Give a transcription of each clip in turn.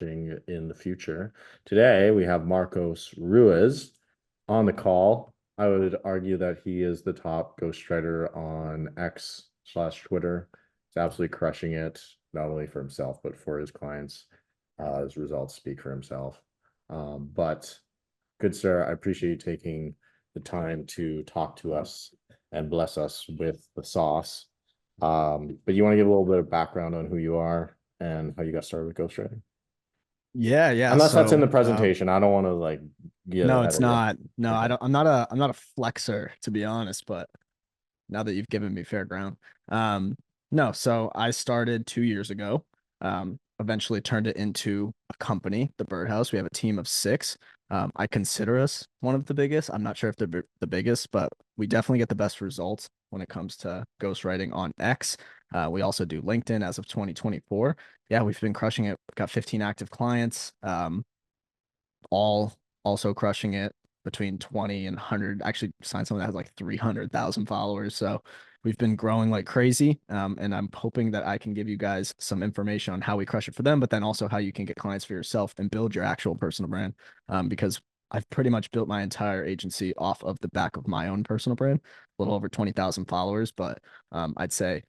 in the future. Today, we have Marcos Ruiz on the call. I would argue that he is the top ghostwriter on X/Twitter. He's absolutely crushing it, not only for himself, but for his clients. His results speak for himself. But good sir, I appreciate you taking the time to talk to us and bless us with the sauce. But you want to give a little bit of background on who you are and how you got started with ghostwriting? Yeah, yeah. Unless that's in So, the presentation. I don't want to like get no, ahead it's of you. not. No, I Okay. don't. I'm not a flexer, to be honest. But now that you've given me fair ground, um, no. So I started 2 years ago. Eventually turned it into a company, the Birdhouse. We have a team of six. I consider us one of the biggest. I'm not sure if they're the biggest, but we definitely get the best results when it comes to ghostwriting on X. We also do LinkedIn as of 2024. Yeah, we've been crushing it. Got 15 active clients. All also crushing it between 20 and 100. Actually, signed someone that has like 300,000 followers. So we've been growing like crazy. And I'm hoping that I can give you guys some information on how we crush it for them, but then also how you can get clients for yourself and build your actual personal brand. Because I've pretty much built my entire agency off of the back of my own personal brand, a little over 20,000 followers, but I'd say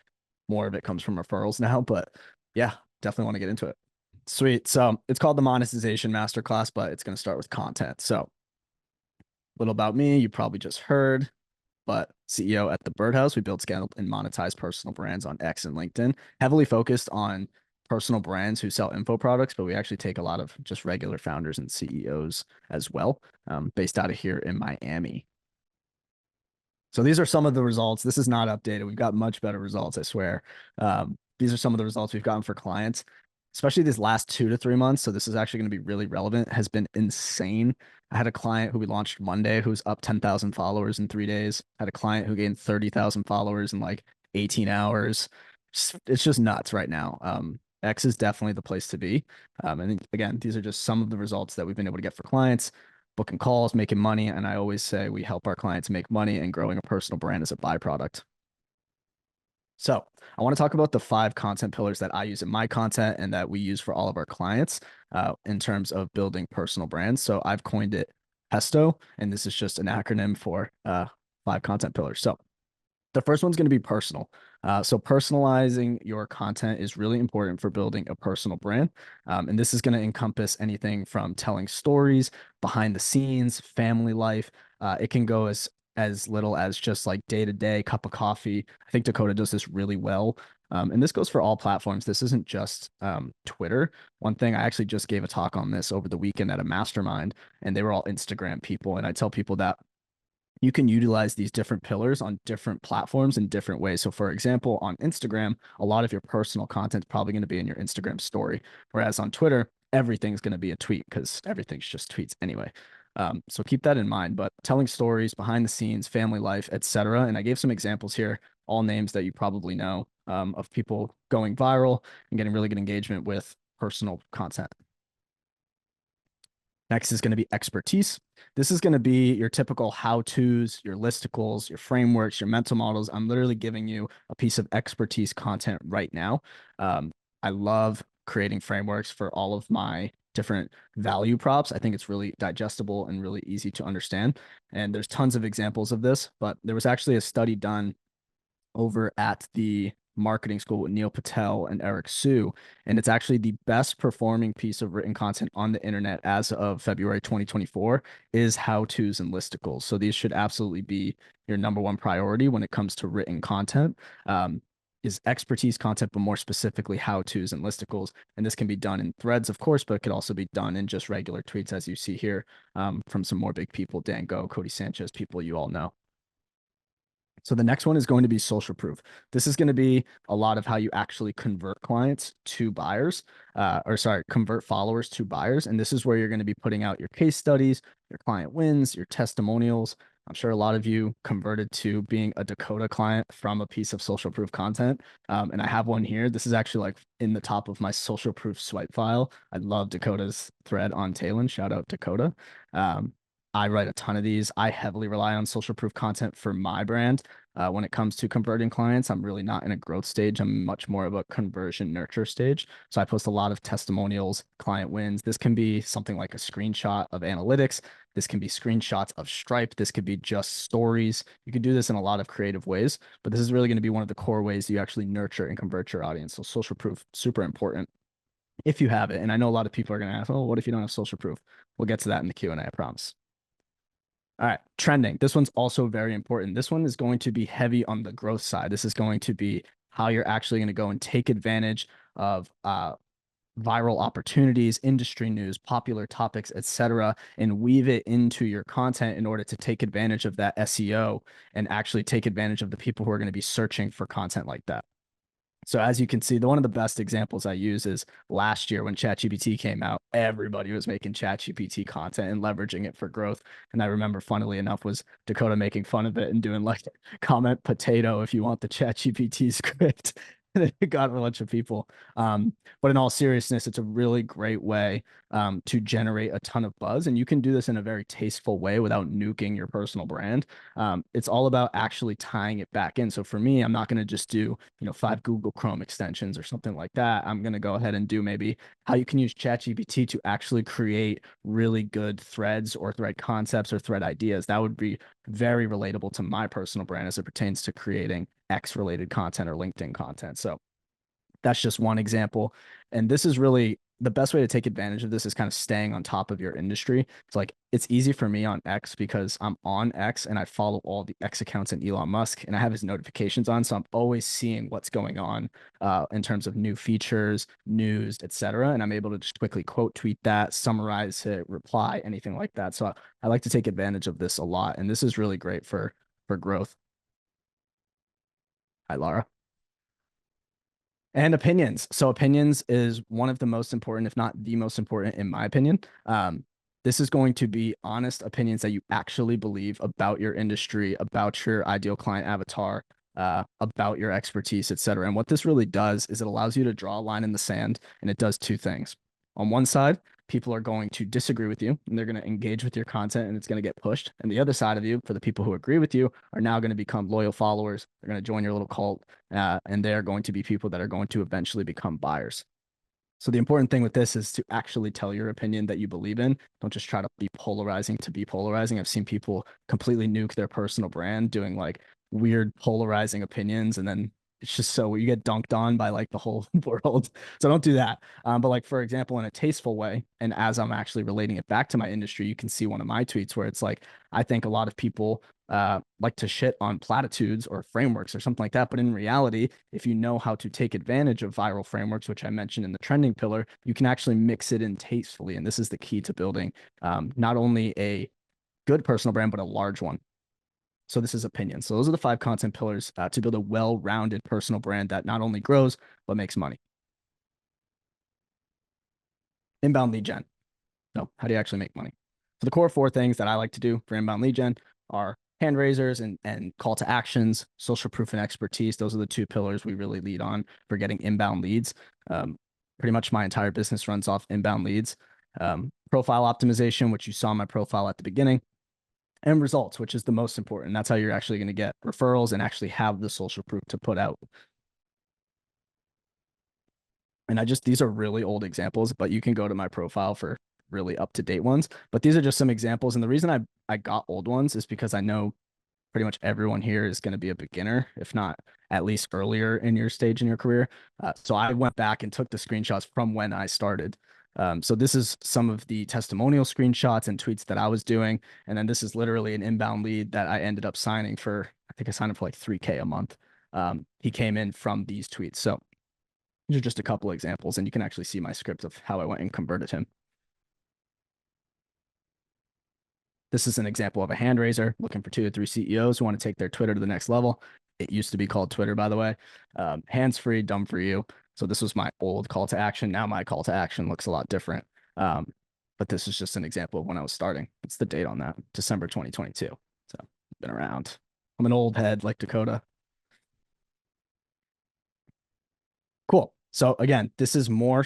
more of it comes from referrals now. But yeah, definitely want to get into it. Sweet. So it's called the Monetization Masterclass, but it's going to start with content. So a little about me, you probably just heard, but CEO at the Birdhouse. We build, scale, and monetize personal brands on X and LinkedIn, heavily focused on personal brands who sell info products, but we actually take a lot of just regular founders and CEOs as well, based out of here in Miami. So these are some of the results. This is not updated. We've got much better results, I swear. These are some of the results we've gotten for clients, especially these last 2 to 3 months. So this is actually going to be really relevant. Has been insane. I had a client who we launched Monday who's up 10,000 followers in 3 days. I had a client who gained 30,000 followers in like 18 hours. It's just nuts right now. X is definitely the place to be. And again, these are just some of the results that we've been able to get for clients, booking calls, making money. And I always say we help our clients make money, and growing a personal brand is a byproduct. So I want to talk about the 5 content pillars that I use in my content and that we use for all of our clients in terms of building personal brands. So I've coined it PESTO, and this is just an acronym for 5 content pillars. So the first one's going to be personal. So personalizing your content is really important for building a personal brand. And this is going to encompass anything from telling stories, behind the scenes, family life. It can go as little as just like day to day cup of coffee. I think Dakota does this really well. And this goes for all platforms. This isn't just Twitter. One thing, I actually just gave a talk on this over the weekend at a mastermind, and they were all Instagram people. And I tell people that you can utilize these different pillars on different platforms in different ways. So, for example, on Instagram, a lot of your personal content is probably going to be in your Instagram story, whereas on Twitter, everything's going to be a tweet because everything's just tweets anyway. So keep that in mind. But telling stories, behind the scenes, family life, etc. And I gave some examples here, all names that you probably know of people going viral and getting really good engagement with personal content. Next is going to be expertise. This is going to be your typical how-tos, your listicles, your frameworks, your mental models. I'm literally giving you a piece of expertise content right now. I love creating frameworks for all of my different value props. I think it's really digestible and really easy to understand. And there's tons of examples of this, but there was actually a study done over at the marketing school with Neil Patel and Eric Sue. And it's actually the best performing piece of written content on the internet as of February 2024 is how-tos and listicles. So these should absolutely be your number one priority when it comes to written content. Is expertise content, but more specifically how-tos and listicles. And this can be done in threads, of course, but it could also be done in just regular tweets, as you see here from some more big people, Dan Go, Cody Sanchez, people you all know. So the next one is going to be social proof. This is going to be a lot of how you actually convert clients to buyers, or sorry, convert followers to buyers. And this is where you're going to be putting out your case studies, your client wins, your testimonials. I'm sure a lot of you converted to being a Dakota client from a piece of social proof content. And I have one here. This is actually like in the top of my social proof swipe file. I love Dakota's thread on Talon. Shout out Dakota. I write a ton of these. I heavily rely on social proof content for my brand. When it comes to converting clients, I'm really not in a growth stage. I'm much more of a conversion nurture stage. So I post a lot of testimonials, client wins. This can be something like a screenshot of analytics. This can be screenshots of Stripe. This could be just stories. You can do this in a lot of creative ways, but this is really going to be one of the core ways you actually nurture and convert your audience. So social proof, super important if you have it. And I know a lot of people are going to ask, oh, what if you don't have social proof? We'll get to that in the Q&A, I promise. All right, trending. This one's also very important. This one is going to be heavy on the growth side. This is going to be how you're actually going to go and take advantage of viral opportunities, industry news, popular topics, etc., and weave it into your content in order to take advantage of that SEO and actually take advantage of the people who are going to be searching for content like that. So as you can see, one of the best examples I use is last year when ChatGPT came out, everybody was making ChatGPT content and leveraging it for growth. And I remember, funnily enough, was Dakota making fun of it and doing like comment potato if you want the ChatGPT script. And it got a bunch of people. But in all seriousness, it's a really great way to generate a ton of buzz. And you can do this in a very tasteful way without nuking your personal brand. It's all about actually tying it back in. So for me, I'm not going to just do, 5 Google Chrome extensions or something like that. I'm going to go ahead and do maybe how you can use ChatGPT to actually create really good threads or thread concepts or thread ideas. That would be very relatable to my personal brand as it pertains to creating X related content or LinkedIn content. So that's just one example. And this is really the best way to take advantage of this is kind of staying on top of your industry. It's like it's easy for me on X because I'm on X and I follow all the X accounts in Elon Musk and I have his notifications on. So I'm always seeing what's going on in terms of new features, news, etc. And I'm able to just quickly quote tweet that, summarize it, reply, anything like that. So I like to take advantage of this a lot. And this is really great for growth. Hi, Laura. And opinions. So opinions is one of the most important, if not the most important, in my opinion. This is going to be honest opinions that you actually believe about your industry, about your ideal client avatar, about your expertise, etc. And what this really does is it allows you to draw a line in the sand, and it does two things. On one side, people are going to disagree with you and they're going to engage with your content and it's going to get pushed. And the other side of you, for the people who agree with you, are now going to become loyal followers. They're going to join your little cult, and they're going to be people that are going to eventually become buyers. So the important thing with this is to actually tell your opinion that you believe in. Don't just try to be polarizing to be polarizing. I've seen people completely nuke their personal brand doing like weird polarizing opinions, and then it's just so you get dunked on by like the whole world. So don't do that. But like for example, in a tasteful way, and as I'm actually relating it back to my industry, you can see one of my tweets where it's like I think a lot of people like to shit on platitudes or frameworks or something like that. But in reality, if you know how to take advantage of viral frameworks, which I mentioned in the trending pillar, you can actually mix it in tastefully. And this is the key to building not only a good personal brand, but a large one. So this is opinion. So those are the 5 content pillars to build a well-rounded personal brand that not only grows, but makes money. Inbound lead gen. So how do you actually make money? So the core 4 things that I like to do for inbound lead gen are hand raisers and call to actions, social proof and expertise. Those are the 2 pillars we really lead on for getting inbound leads. Pretty much my entire business runs off inbound leads. Profile optimization, which you saw my profile at the beginning, and results, which is the most important. That's how you're actually going to get referrals and actually have the social proof to put out. And these are really old examples, but you can go to my profile for really up-to-date ones. But these are just some examples. And the reason I got old ones is because I know pretty much everyone here is going to be a beginner, if not at least earlier in your stage in your career. So I went back and took the screenshots from when I started. So this is some of the testimonial screenshots and tweets that I was doing. And then this is literally an inbound lead that I ended up signing for, I think I signed up for like 3K a month. He came in from these tweets. So these are just a couple examples, and you can actually see my script of how I went and converted him. This is an example of a hand raiser looking for 2 or 3 CEOs who want to take their Twitter to the next level. It used to be called Twitter, by the way. Hands free, dumb for you. So this was my old call to action. Now my call to action looks a lot different. But this is just an example of when I was starting. It's the date on that, December 2022. So I've been around. I'm an old head like Dakota. Cool. So again, this is more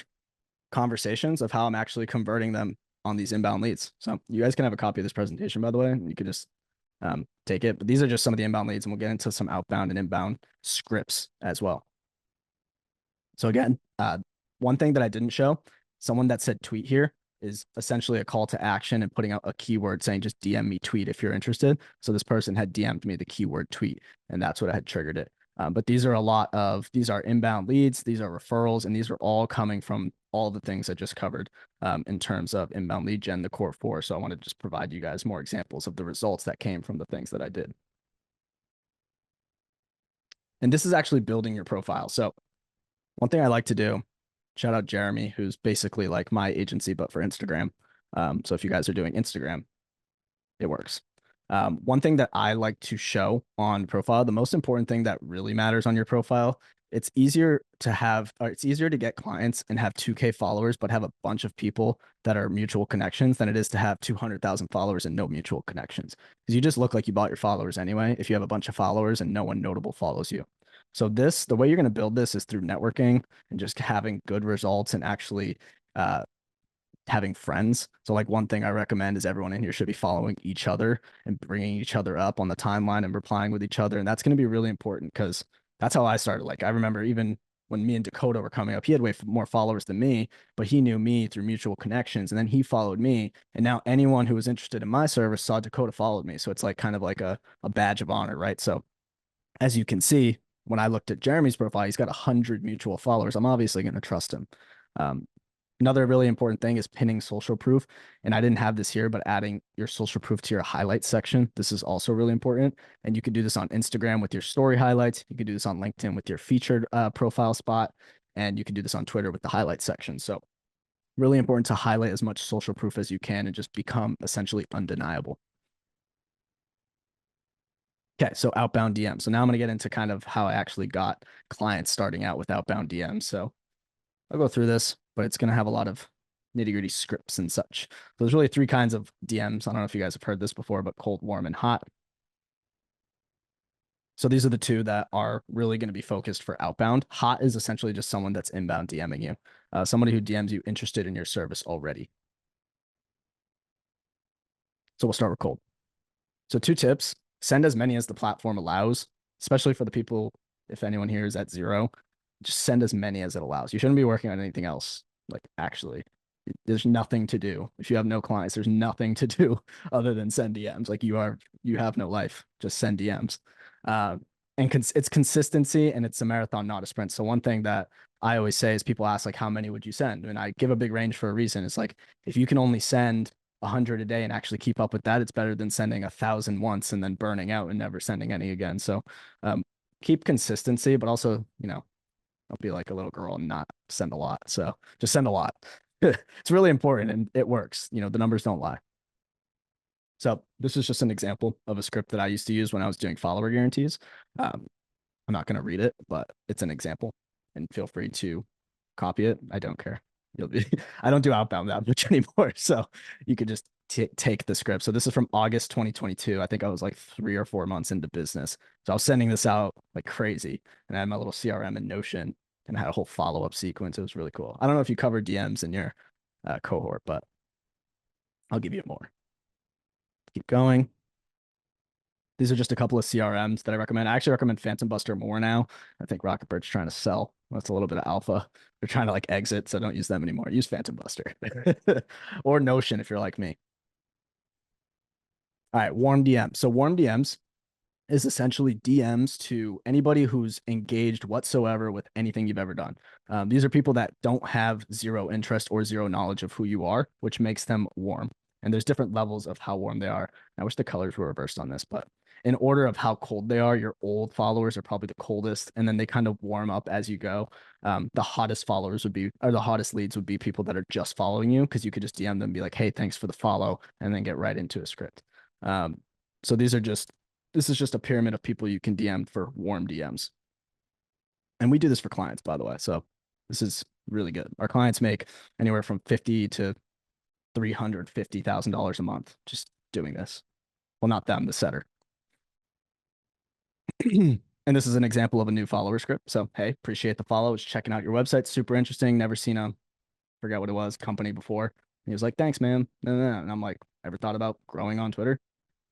conversations of how I'm actually converting them on these inbound leads. So you guys can have a copy of this presentation, by the way. You could just take it. But these are just some of the inbound leads, and we'll get into some outbound and inbound scripts as well. So again, one thing that I didn't show, someone that said tweet here is essentially a call to action and putting out a keyword saying just DM me tweet if you're interested. So this person had DM'd me the keyword tweet, and that's what had triggered it. But these are these are inbound leads, these are referrals, and these are all coming from all the things I just covered in terms of inbound lead gen, the core four. So I want to just provide you guys more examples of the results that came from the things that I did. And this is actually building your profile. So one thing I like to do, shout out Jeremy, who's basically like my agency, but for Instagram. So if you guys are doing Instagram, it works. One thing that I like to show on profile, the most important thing that really matters on your profile, it's easier to get clients and have 2K followers, but have a bunch of people that are mutual connections than it is to have 200,000 followers and no mutual connections. Because you just look like you bought your followers anyway, if you have a bunch of followers and no one notable follows you. So the way you're going to build this is through networking and just having good results and actually having friends. So like one thing I recommend is everyone in here should be following each other and bringing each other up on the timeline and replying with each other. And that's going to be really important because that's how I started. Like I remember even when me and Dakota were coming up, he had way more followers than me, but he knew me through mutual connections. And then he followed me. And now anyone who was interested in my service saw Dakota followed me. So it's like kind of like a badge of honor, right? So as you can see, when I looked at Jeremy's profile, he's got 100 mutual followers. I'm obviously going to trust him. Another really important thing is pinning social proof. And I didn't have this here, but adding your social proof to your highlights section. This is also really important. And you can do this on Instagram with your story highlights. You can do this on LinkedIn with your featured profile spot. And you can do this on Twitter with the highlights section. So really important to highlight as much social proof as you can and just become essentially undeniable. Okay, so outbound DM. So now I'm going to get into kind of how I actually got clients starting out with outbound DMs. So I'll go through this, but it's going to have a lot of nitty-gritty scripts and such. So there's really three kinds of DMs. I don't know if you guys have heard this before, but cold, warm, and hot. So these are the two that are really going to be focused for outbound. Hot is essentially just someone that's inbound DMing you, somebody who DMs you interested in your service already. So we'll start with cold. So 2 tips, send as many as the platform allows, especially for the people, if anyone here is at 0, just send as many as it allows. You shouldn't be working on anything else. Like actually, there's nothing to do. If you have no clients, there's nothing to do other than send DMs. Like you have no life, just send DMs. It's consistency and it's a marathon, not a sprint. So one thing that I always say is people ask like, how many would you send? And I give a big range for a reason. It's like, if you can only send 100 a day and actually keep up with that, it's better than sending 1,000 once and then burning out and never sending any again. So keep consistency, but also, don't be like a little girl and not send a lot. So just send a lot. It's really important and it works. The numbers don't lie. So this is just an example of a script that I used to use when I was doing follower guarantees. I'm not going to read it, but it's an example and feel free to copy it. I don't care. I don't do outbound that much anymore. So you could just take the script. So this is from August 2022. I think I was like 3 or 4 months into business. So I was sending this out like crazy and I had my little CRM and Notion and I had a whole follow-up sequence. It was really cool. I don't know if you covered DMs in your cohort, but I'll give you more. Keep going. These are just a couple of CRMs that I recommend. I actually recommend Phantom Buster more now. I think Rocket Bird's trying to sell. That's a little bit of alpha. They're trying to like exit, so don't use them anymore. Use Phantom Buster or Notion if you're like me. All right, warm DM. So warm DMs is essentially DMs to anybody who's engaged whatsoever with anything you've ever done. These are people that don't have zero interest or zero knowledge of who you are, which makes them warm. And there's different levels of how warm they are. I wish the colors were reversed on this, but in order of how cold they are, your old followers are probably the coldest, and then they kind of warm up as you go. The hottest followers would be, or the hottest leads would be people that are just following you because you could just DM them and be like, hey, thanks for the follow, and then get right into a script. So this is just a pyramid of people you can DM for warm DMs. And we do this for clients, by the way. So this is really good. Our clients make anywhere from $50,000 to $350,000 a month just doing this. Well, not them, the setter. And this is an example of a new follower script. So, hey, appreciate the follow. Was checking out your website. Super interesting. Never seen forget what it was, company before. And he was like, thanks, man. No. And I'm like, ever thought about growing on Twitter?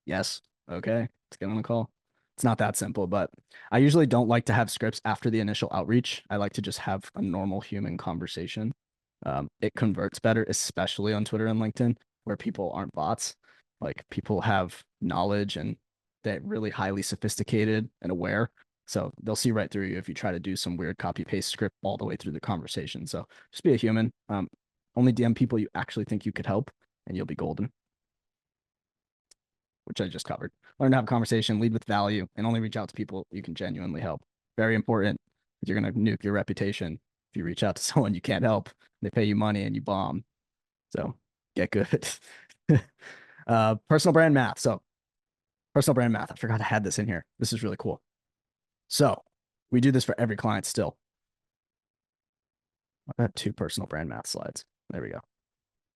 Yes. Okay, let's get on the call. It's not that simple, but I usually don't like to have scripts after the initial outreach. I like to just have a normal human conversation. It converts better, especially on Twitter and LinkedIn, where people aren't bots. Like people have knowledge and they're really highly sophisticated and aware. So they'll see right through you if you try to do some weird copy paste script all the way through the conversation. So just be a human. Only DM people you actually think you could help, and you'll be golden, which I just covered. Learn to have a conversation, lead with value, and only reach out to people you can genuinely help. Very important. You're going to nuke your reputation if you reach out to someone you can't help. They pay you money and you bomb. So get good. Personal brand math. So personal brand math. I forgot I had this in here. This is really cool. So we do this for every client still. I've got 2 personal brand math slides. There we go.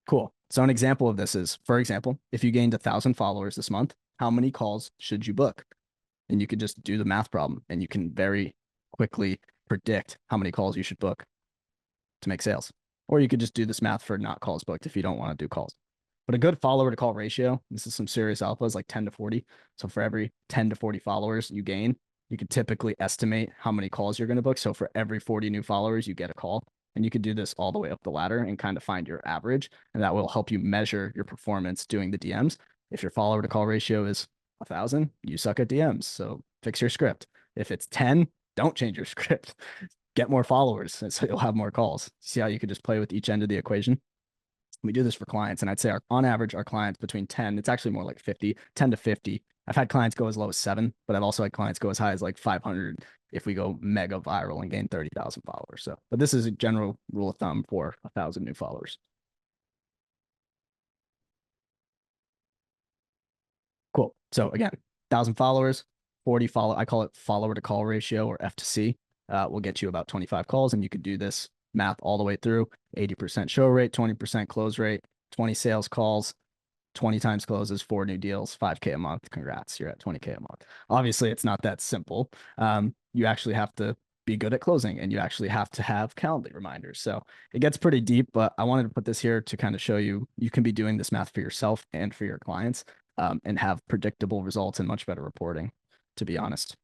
Cool. So an example of this is, for example, if you gained 1,000 followers this month, how many calls should you book? And you could just do the math problem and you can very quickly predict how many calls you should book to make sales. Or you could just do this math for not calls booked if you don't want to do calls. But a good follower to call ratio, this is some serious alpha, is like 10 to 40. So for every 10 to 40 followers you gain, you could typically estimate how many calls you're going to book. So for every 40 new followers, you get a call. And you could do this all the way up the ladder and kind of find your average. And that will help you measure your performance doing the DMs. If your follower to call ratio is 1,000, you suck at DMs. So fix your script. If it's 10, don't change your script. Get more followers. And so you'll have more calls. See how you could just play with each end of the equation? We do this for clients. And I'd say on average, our clients between 10, it's actually more like 50, 10 to 50. I've had clients go as low as 7, but I've also had clients go as high as like 500 if we go mega viral and gain 30,000 followers. So, but this is a general rule of thumb for 1,000 new followers. Cool. So again, 1,000 followers, 40 follow. I call it follower to call ratio or F to C. Will get you about 25 calls, and you could do this math all the way through. 80% show rate, 20% close rate, 20 sales calls, 20 times closes, 4 new deals, 5K a month. Congrats, you're at 20K a month. Obviously, it's not that simple. You actually have to be good at closing and you actually have to have calendar reminders. So it gets pretty deep, but I wanted to put this here to kind of show you you can be doing this math for yourself and for your clients, and have predictable results and much better reporting, to be honest.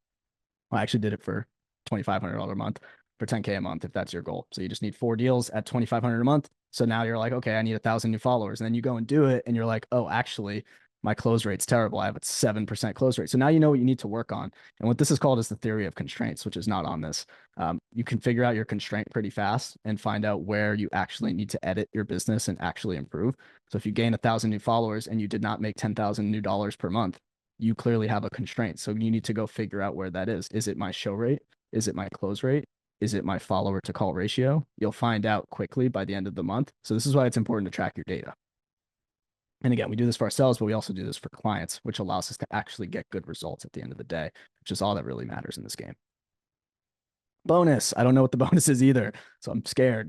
I actually did it for $2,500 a month for 10K a month if that's your goal. So you just need 4 deals at 2,500 a month. So now you're like, okay, I need 1,000 new followers. And then you go and do it and you're like, oh, actually, my close rate's terrible. I have a 7% close rate. So now you know what you need to work on. And what this is called is the theory of constraints, which is not on this. You can figure out your constraint pretty fast and find out where you actually need to edit your business and actually improve. So if you gain 1,000 new followers and you did not make 10,000 new dollars per month, you clearly have a constraint. So you need to go figure out where that is. Is it my show rate? Is it my close rate? Is it my follower to call ratio? You'll find out quickly by the end of the month. So this is why it's important to track your data. And again, we do this for ourselves, but we also do this for clients, which allows us to actually get good results at the end of the day, which is all that really matters in this game. Bonus. I don't know what the bonus is either, so I'm scared.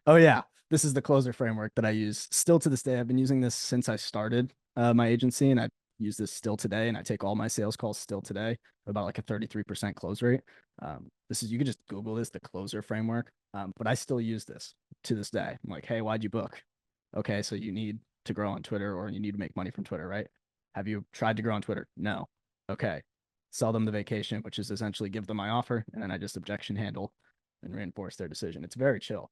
Oh yeah, this is the closer framework that I use still to this day. I've been using this since I started my agency, and I use this still today. And I take all my sales calls still today, about like a 33% close rate. This is, you could just Google this, the closer framework. But I still use this to this day. I'm like, hey, why'd you book? Okay, so you need to grow on Twitter or you need to make money from Twitter, right? Have you tried to grow on Twitter? No. Okay. Sell them the vacation, which is essentially give them my offer, and then I just objection handle and reinforce their decision. It's very chill.